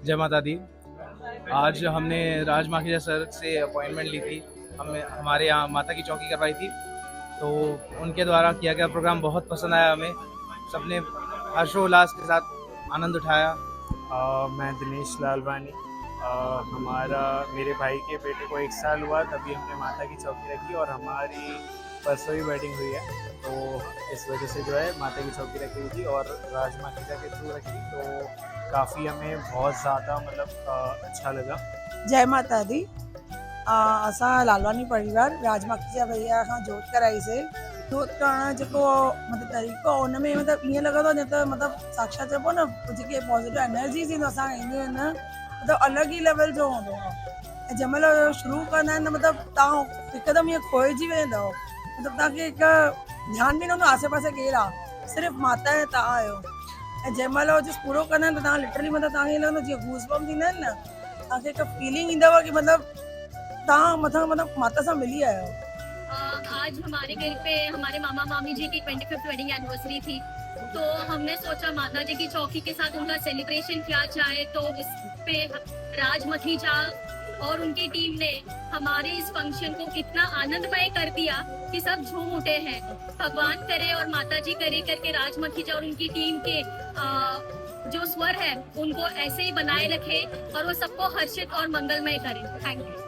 जय माता दी। आज हमने राज माखीजा सर से अपॉइंटमेंट ली थी। हमें हमारे यहाँ माता की चौकी करवाई थी, तो उनके द्वारा किया गया प्रोग्राम बहुत पसंद आया हमें। सबने हर्षोल्लास के साथ आनंद उठाया। मैं दिनेश लालवानी। हमारा मेरे भाई के बेटे को 1 साल हुआ, तभी हमने माता की चौकी रखी और हमारी परसों ही वेडिंग हुई है, तो इस वजह से जो है माता की चौकी रखी हुई थी और राज माखीजा के थ्रू रखी, तो काफ़ी हमें बहुत ज़्यादा मतलब अच्छा लगा। जय माता दी। असां लालवानी परिवार राज माखीजा भैया खां जोत कराईसीं। जोत करण जेको मतिलबु तरीक़ो उन में मतिलबु ईअं लॻंदो आहे त मतिलबु साक्षात चइबो न जेके पॉज़िटिव एनर्जीज़ ईंदो असां ईंदियूं आहिनि न, मतिलबु अलॻि ई लेवल जो हूंदो आहे। ऐं जंहिं महिल शुरू कंदा आहिनि मतिलबु तव्हां हिकदमि ईअं खोइजी वेंदव, मतिलबु तव्हांखे हिकु ध्यानु बि न हूंदो आसे पासे केरु आहे, सिर्फ़ु माता ऐं तव्हां आहियो। ऐं जंहिं महिल उहो जिस पूरो कंदा आहिनि त तव्हां लिटरली मतिलबु तव्हांखे ईअं लॻंदो जीअं गूज़बम्स थींदा आहिनि न, तव्हांखे हिकु फीलिंग ईंदव कि मतिलबु तव्हां मथां मतिलबु माता सां मिली आहियो। आज हमारे घर पे हमारे मामा मामी जी की 25th वेडिंग एनिवर्सरी थी, तो हमने सोचा माता जी की चौकी के साथ उनका सेलिब्रेशन किया जाए। तो इस पे राज मखीजा और उनकी टीम ने हमारे इस फंक्शन को इतना आनंदमय कर दिया कि सब झूम उठे हैं। भगवान करे और माता जी करे करके राज मखीजा और उनकी टीम के जो स्वर है उनको ऐसे ही बनाए रखे और वो सबको हर्षित और मंगलमय करे। Thank you.